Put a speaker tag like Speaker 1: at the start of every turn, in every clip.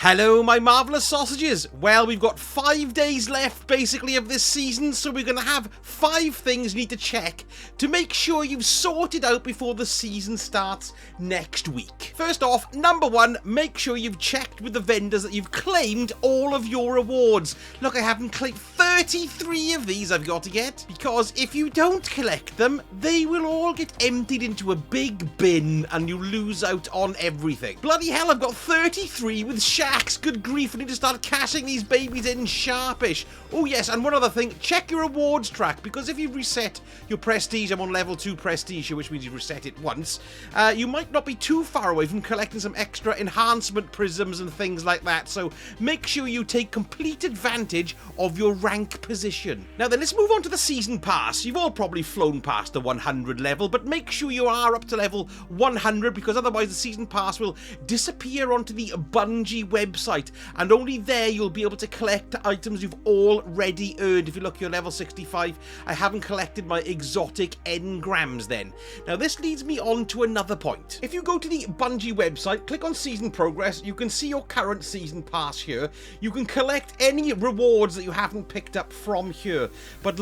Speaker 1: Hello, my marvellous sausages! Well, we've got 5 days left, basically, of this season, so we're going to have 5 things you need to check to make sure you've sorted out before the season starts next week. First off, number 1, make sure you've checked with the vendors that you've claimed all of your rewards. Look, I haven't claimed 33 of these I've got to get, because if you don't collect them, they will all get emptied into a big bin and you lose out on everything. Bloody hell, I've got 33 with good grief, I need to start cashing these babies in sharpish. Oh yes, and one other thing, check your rewards track, because if you've reset your prestige, I'm on level 2 prestige here, which means you've reset it once, you might not be too far away from collecting some extra enhancement prisms and things like that, so make sure you take complete advantage of your rank position. Now then, let's move on to the season pass. You've all probably flown past the 100 level, but make sure you are up to level 100, because otherwise the season pass will disappear onto the Bungie website, and only there you'll be able to collect items you've already earned. If you look, you're level 65. I haven't collected my exotic engrams then. Now this leads me on to another point. If you go to the Bungie website, click on season progress, you can see your current season pass here. You can collect any rewards that you haven't picked up from here, but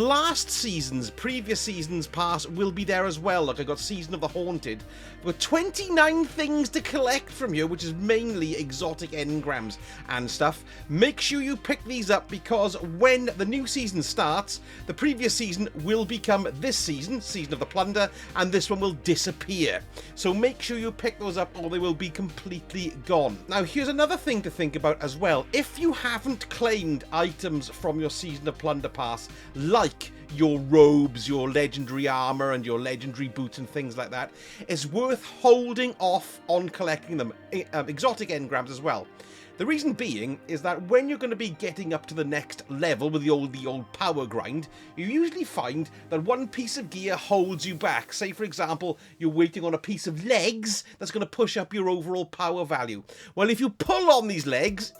Speaker 1: previous season's pass will be there as well. Look, I got Season of the Haunted. I've got 29 things to collect from here, which is mainly exotic engrams and stuff. Make sure you pick these up, because when the new season starts, the previous season will become this season, Season of the Plunder, and this one will disappear. So make sure you pick those up or they will be completely gone. Now here's another thing to think about as well. If you haven't claimed items from your Season of Plunder pass, like your robes, your legendary armor, and your legendary boots and things like that, it's worth holding off on collecting them. Exotic engrams as well. The reason being is that when you're going to be getting up to the next level with the old power grind, you usually find that one piece of gear holds you back. Say, for example, you're waiting on a piece of legs that's going to push up your overall power value. Well, if you pull on these legs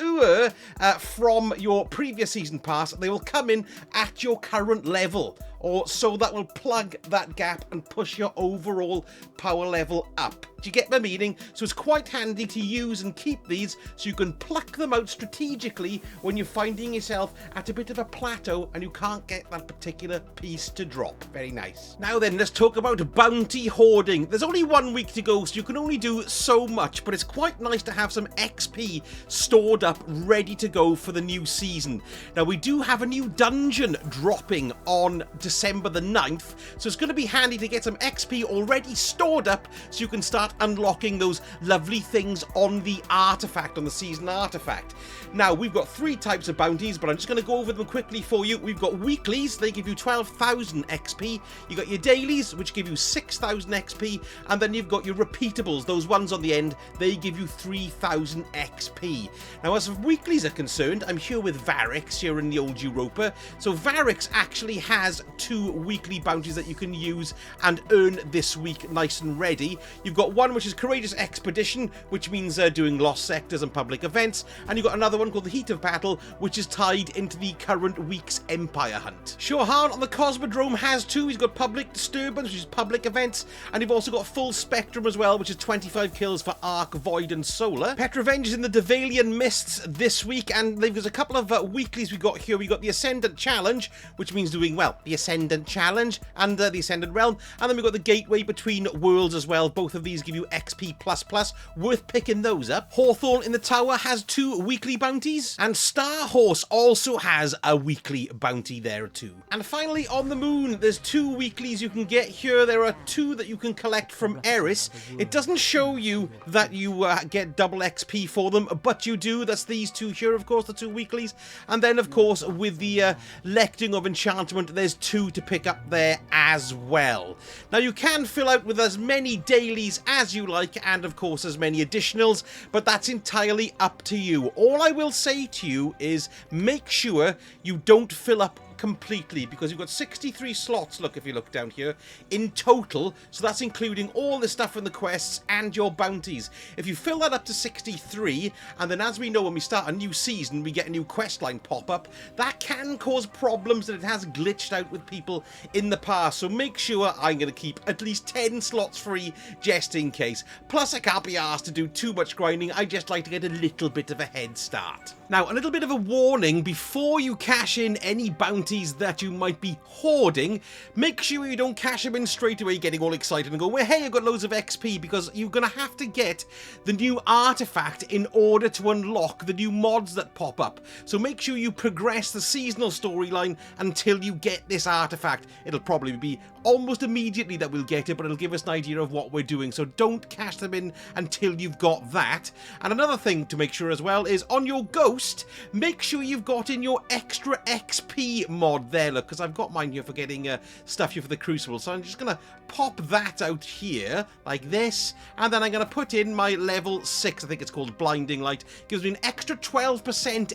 Speaker 1: from your previous season pass, they will come in at your current level. Or so that will plug that gap and push your overall power level up. Do you get my meaning? So it's quite handy to use and keep these so you can pluck them out strategically when you're finding yourself at a bit of a plateau and you can't get that particular piece to drop. Very nice. Now then, let's talk about bounty hoarding. There's only 1 week to go, so you can only do so much, but it's quite nice to have some XP stored up ready to go for the new season. Now we do have a new dungeon dropping on December the 9th, so it's going to be handy to get some XP already stored up so you can start unlocking those lovely things on the artifact, on the season artifact. Now we've got 3 types of bounties, but I'm just going to go over them quickly for you. We've got weeklies, they give you 12,000 XP. You got your dailies, which give you 6,000 XP, and then you've got your repeatables, those ones on the end, they give you 3,000 XP. Now as weeklies are concerned, I'm here with Varix here in the old Europa. So Varix actually has 2 weekly bounties that you can use and earn this week nice and ready. You've got one which is Courageous Expedition, which means doing lost sectors and public events, and you've got another one called the Heat of Battle, which is tied into the current week's Empire Hunt. Shohan on the Cosmodrome has 2. He's got Public Disturbance, which is public events, and you've also got Full Spectrum as well, which is 25 kills for Arc, Void and Solar. Petravenge is in the Devalian Mists this week, and there's a couple of weeklies we got here. We got the Ascendant Challenge, which means doing, well, the Ascendant Challenge and the Ascendant Realm, and then we've got the Gateway Between Worlds as well. Both of these give you XP++, worth picking those up. Hawthorne in the Tower has 2 weekly bounties, and Star Horse also has a weekly bounty there too. And finally, on the Moon, there's 2 weeklies you can get here. There are 2 that you can collect from Eris. It doesn't show you that you get double XP for them, but you do. That's these 2 here, of course, the 2 weeklies. And then, of course, with the Lecting of Enchantment, there's 2 to pick up there as well. Now, you can fill out with as many dailies as you like, and of course as many additionals, but that's entirely up to you. All I will say to you is make sure you don't fill up completely because you've got 63 slots, look, if you look down here, in total. So that's including all the stuff in the quests and your bounties. If you fill that up to 63, and then as we know, when we start a new season, we get a new quest line pop up, that can cause problems, and it has glitched out with people in the past. So make sure I'm going to keep at least 10 slots free just in case. Plus, I can't be asked to do too much grinding. I just like to get a little bit of a head start. Now, a little bit of a warning before you cash in any bounties that you might be hoarding. Make sure you don't cash them in straight away getting all excited and go, well, hey, I've got loads of XP, because you're going to have to get the new artifact in order to unlock the new mods that pop up. So make sure you progress the seasonal storyline until you get this artifact. It'll probably be almost immediately that we'll get it, but it'll give us an idea of what we're doing. So don't cash them in until you've got that. And another thing to make sure as well is on your ghost, make sure you've got in your extra XP mod there. Look, because I've got mine here for getting stuff here for the Crucible. So I'm just going to pop that out here like this. And then I'm going to put in my level 6, I think it's called Blinding Light. Gives me an extra 12%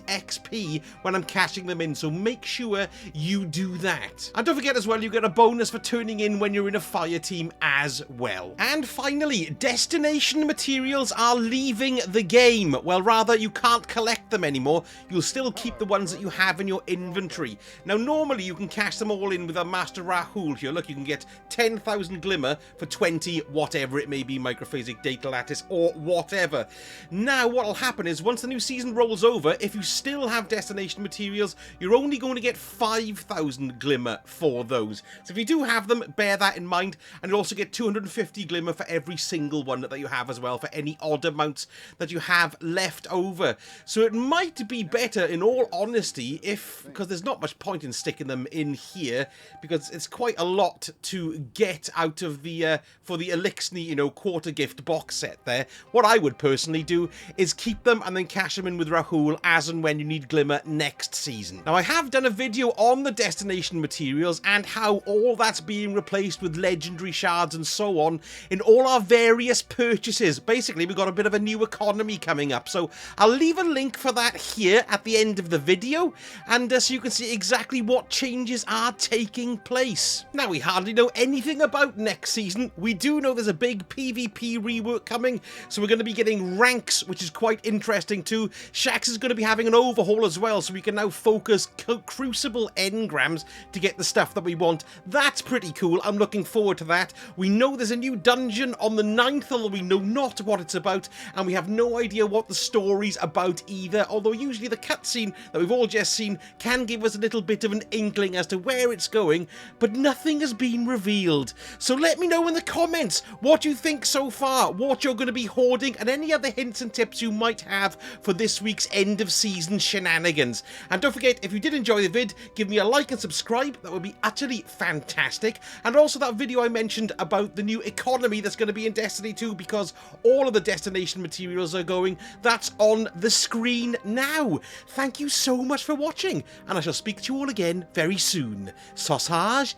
Speaker 1: XP when I'm cashing them in. So make sure you do that. And don't forget as well, you get a bonus for turning in when you're in a fire team as well. And finally, destination materials are leaving the game. Well, rather, you can't collect them anymore. You'll still keep the ones that you have in your inventory. Now, normally you can cash them all in with a Master Rahul here. Look, you can get 10,000 Glimmer for 20, whatever it may be, microphasic data lattice or whatever. Now, what'll happen is once the new season rolls over, if you still have destination materials, you're only going to get 5,000 Glimmer for those. So if you do have them, bear that in mind, and you'll also get 250 Glimmer for every single one that you have as well, for any odd amounts that you have left over. So it might be better, in all honesty, because there's not much point in sticking them in here, because it's quite a lot to get out of the for the Elixni, you know, quarter gift box set there. What I would personally do is keep them and then cash them in with Rahul as and when you need Glimmer next season. Now, I have done a video on the destination materials and how all that's being replaced with legendary shards and so on in all our various purchases. Basically, we've got a bit of a new economy coming up, so I'll leave a link for that here at the end of the video, and so you can see exactly what changes are taking place. Now, we hardly know anything about next season. We do know there's a big PvP rework coming, so we're going to be getting ranks, which is quite interesting too. Shaxx is going to be having an overhaul as well, so we can now focus Crucible engrams to get the stuff that we want. That's pretty cool. I'm looking forward to that. We know there's a new dungeon on the 9th, although we know not what it's about, and we have no idea what the story's about either, although usually the cutscene that we've all just seen can give us a little bit of an inkling as to where it's going, but nothing has been revealed. So let me know in the comments what you think so far, what you're going to be hoarding, and any other hints and tips you might have for this week's end of season shenanigans. And don't forget, if you did enjoy the vid, give me a like and subscribe. That would be utterly fantastic. And also that video I mentioned about the new economy that's going to be in Destiny 2, because all of the destination materials are going, that's on the screen now. Thank you so much for watching, and I shall speak to you all again very soon. Sausage.